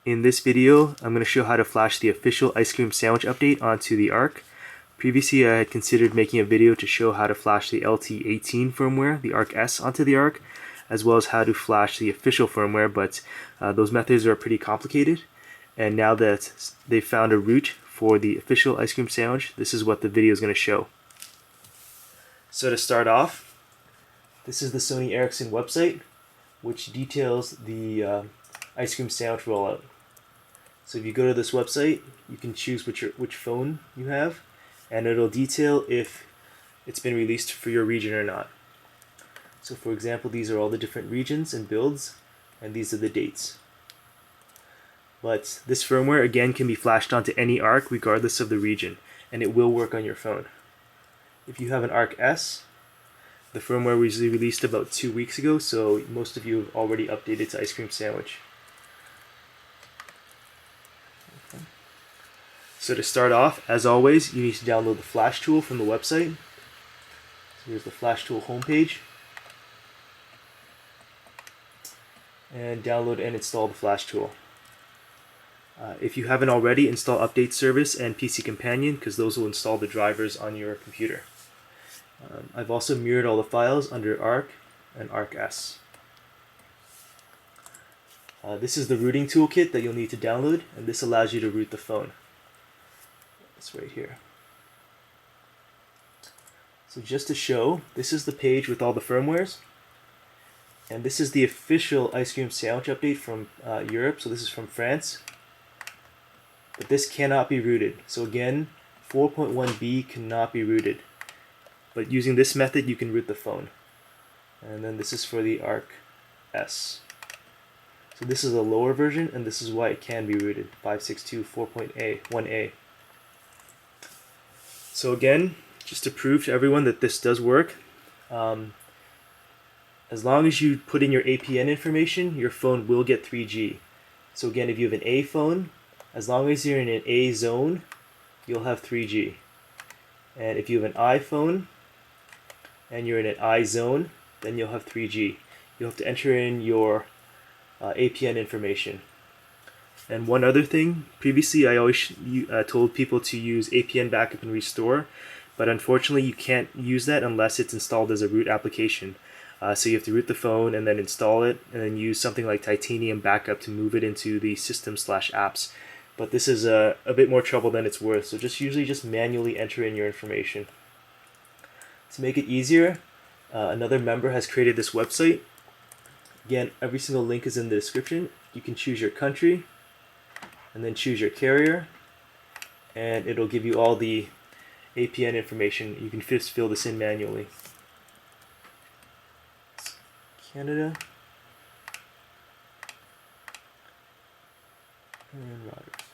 In this video, I'm going to show how to flash the official ice cream sandwich update onto the ARC. Previously, I had considered making a video to show how to flash the LT18 firmware, the ARC S, onto the ARC, as well as how to flash the official firmware, but those methods are pretty complicated. And now that they've found a route for the official ice cream sandwich, this is what the video is going to show. So to start off, this is the Sony Ericsson website, which details the ice cream sandwich rollout. So if you go to this website, you can choose which phone you have, and it'll detail if it's been released for your region or not. So for example, these are all the different regions and builds, and these are the dates. But this firmware again can be flashed onto any ARC regardless of the region, and it will work on your phone. If you have an ARC S, the firmware was released about 2 weeks ago, so most of you have already updated to ice cream sandwich. So to start off, as always, you need to download the Flash tool from the website. So here's the Flash tool homepage. And download and install the Flash tool. If you haven't already, install Update Service and PC Companion, because those will install the drivers on your computer. I've also mirrored all the files under ARC and ARC S. This is the rooting toolkit that you'll need to download, and this allows you to root the phone. It's right here. So just to show, this is the page with all the firmwares, and this is the official ice cream sandwich update from Europe, so this is from France. But this cannot be rooted. So again, 4.1b cannot be rooted. But using this method, you can root the phone. And then this is for the ARC S. So this is a lower version, and this is why it can be rooted, 562 4.1a. So again, just to prove to everyone that this does work, as long as you put in your APN information, your phone will get 3G. So again, if you have an A phone, as long as you're in an A zone, you'll have 3G. And if you have an iPhone, and you're in an I zone, then you'll have 3G. You'll have to enter in your APN information. And one other thing, previously I always told people to use APN backup and restore, but unfortunately you can't use that unless it's installed as a root application. So you have to root the phone and then install it, and then use something like Titanium Backup to move it into the system/apps. But this is a bit more trouble than it's worth, so usually just manually enter in your information. To make it easier, another member has created this website. Again, every single link is in the description. You can choose your country, and then choose your carrier, and it'll give you all the APN information. You can just fill this in manually. Canada and routers.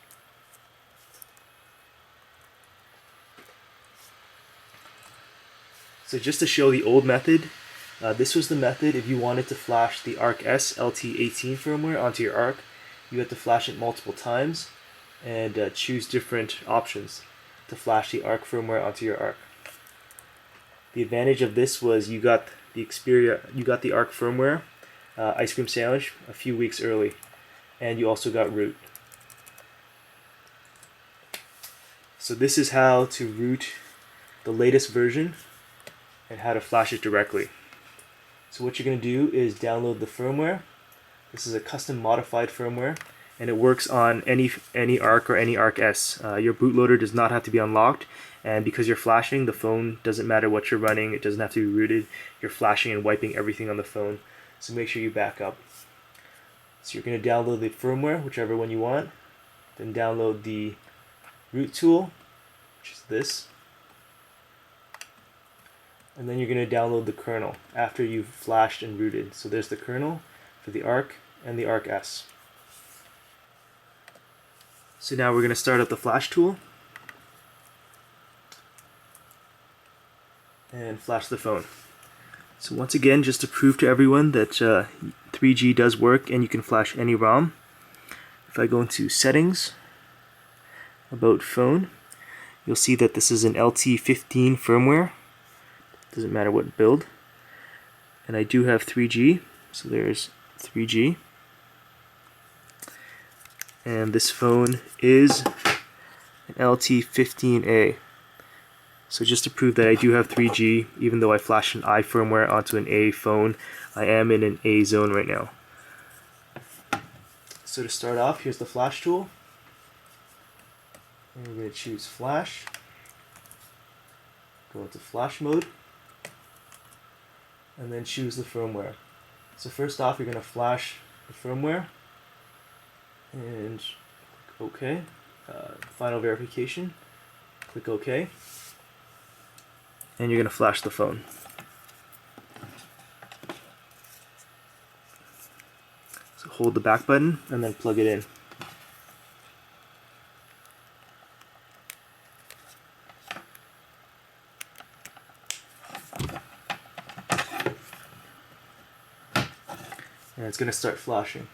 So just to show the old method, this was the method if you wanted to flash the ARC S LT18 firmware onto your ARC. You had to flash it multiple times and choose different options to flash the ARC firmware onto your ARC. The advantage of this was you got the Xperia, you got the ARC firmware ice cream sandwich a few weeks early, and you also got root. So this is how to root the latest version and how to flash it directly. So what you're going to do is download the firmware. This is a custom modified firmware, and it works on any ARC or any ARC S. Your bootloader does not have to be unlocked, and because you're flashing, the phone doesn't matter what you're running, it doesn't have to be rooted. You're flashing and wiping everything on the phone, so make sure you back up. So you're going to download the firmware, whichever one you want, then download the root tool, which is this, and then you're going to download the kernel after you've flashed and rooted. So there's the kernel for the ARC and the ARC S. So now we're going to start up the Flash tool and flash the phone. So once again, just to prove to everyone that 3G does work and you can flash any ROM, if I go into Settings, About Phone, you'll see that this is an LT15 firmware. Doesn't matter what build. And I do have 3G, so there's 3G. And this phone is an LT15A. So just to prove that I do have 3G, even though I flashed an I firmware onto an A phone, I am in an A zone right now. So to start off, here's the flash tool. And we're going to choose flash, go into flash mode, and then choose the firmware. So first off, you're going to flash the firmware, and click OK. Final verification, click OK, and you're going to flash the phone. So hold the back button and then plug it in. And it's going to start flashing.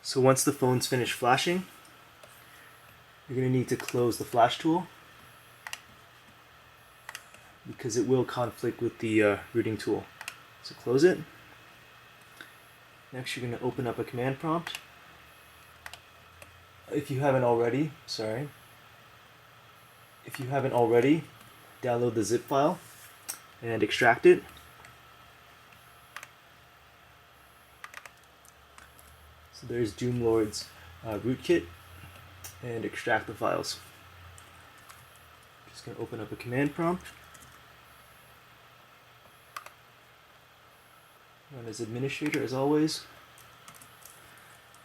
So once the phone's finished flashing, you're going to need to close the flash tool because it will conflict with the rooting tool. So close it. Next, you're going to open up a command prompt. If you haven't already, download the zip file and extract it. So there's DooMLoRD's rootkit, and extract the files. Just going to open up a command prompt. Run as administrator as always,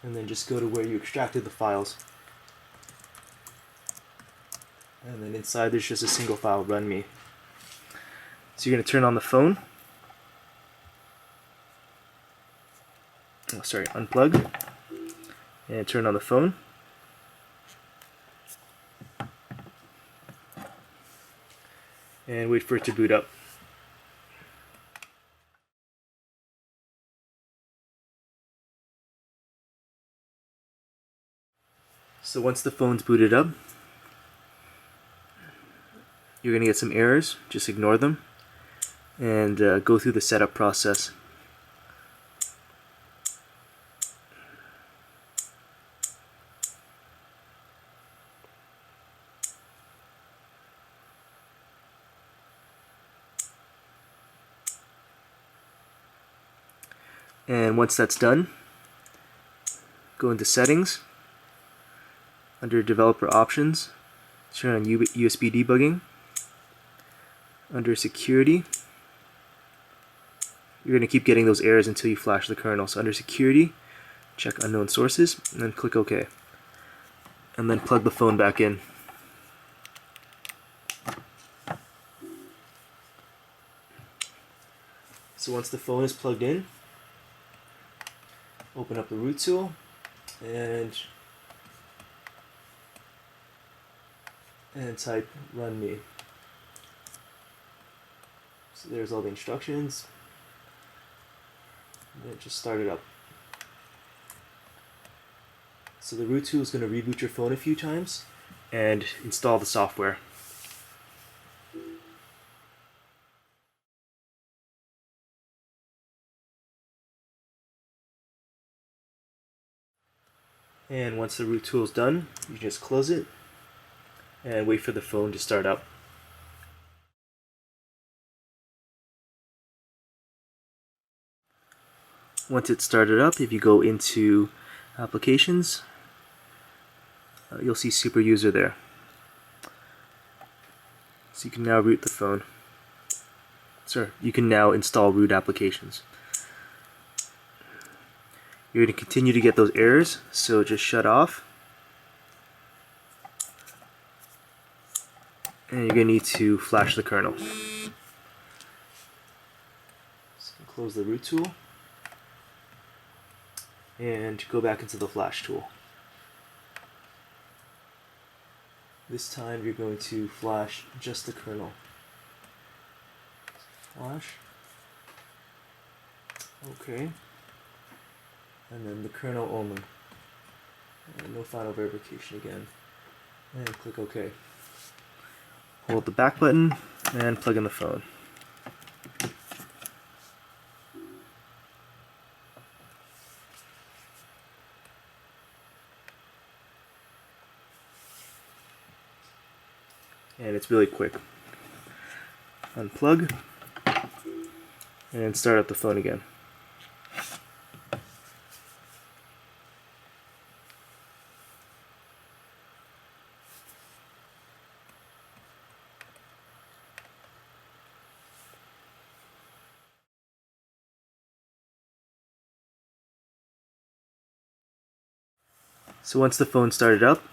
and then just go to where you extracted the files. And then inside there's just a single file, run me. So you're going to turn on the phone. Unplug and turn on the phone. And wait for it to boot up. So once the phone's booted up, you're going to get some errors. Just ignore them and go through the setup process. And once that's done, go into settings, under developer options, turn on USB debugging. Under security, you're going to keep getting those errors until you flash the kernel. So under security, check unknown sources, and then click OK. And then plug the phone back in. So once the phone is plugged in, open up the root tool and type run me. So there's all the instructions. And just start it up. So the root tool is going to reboot your phone a few times and install the software. And once the root tool is done, you just close it and wait for the phone to start up. Once it's started up, if you go into applications, you'll see super user there. So you can now root the phone. You can now install root applications. You're going to continue to get those errors, so just shut off. And you're going to need to flash the kernel. So close the root tool and go back into the flash tool. This time you're going to flash just the kernel. Flash. Okay. And then the kernel only. And no final verification again. And click OK. Hold the back button and plug in the phone. And it's really quick. Unplug and start up the phone again. So once the phone started up,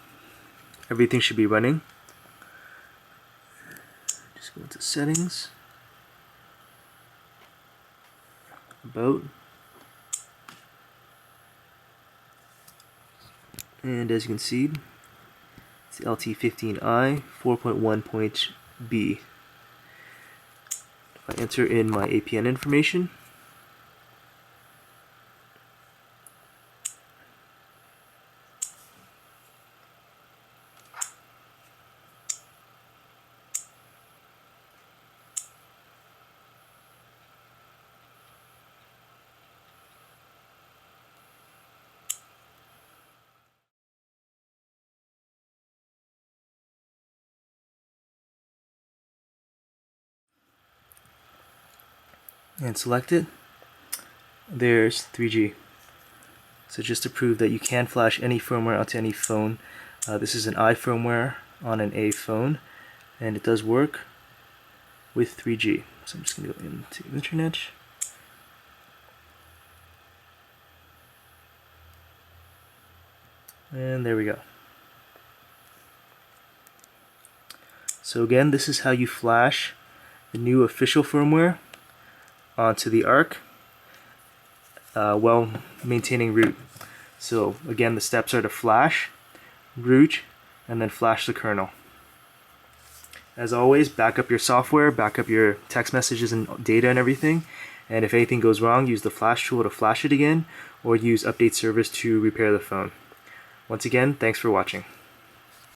everything should be running. Just go into settings, about, and as you can see, it's LT15i 4.1.B. If I enter in my APN information, and select it, there's 3G. So just to prove that you can flash any firmware onto any phone, this is an I firmware on an A phone, and it does work with 3G. So I'm just going to go into internet. And there we go. So again, this is how you flash the new official firmware onto the ARC while maintaining root. So again, the steps are to flash, root, and then flash the kernel. As always, back up your software, back up your text messages and data and everything, and if anything goes wrong, use the flash tool to flash it again, or use update service to repair the phone. Once again, thanks for watching.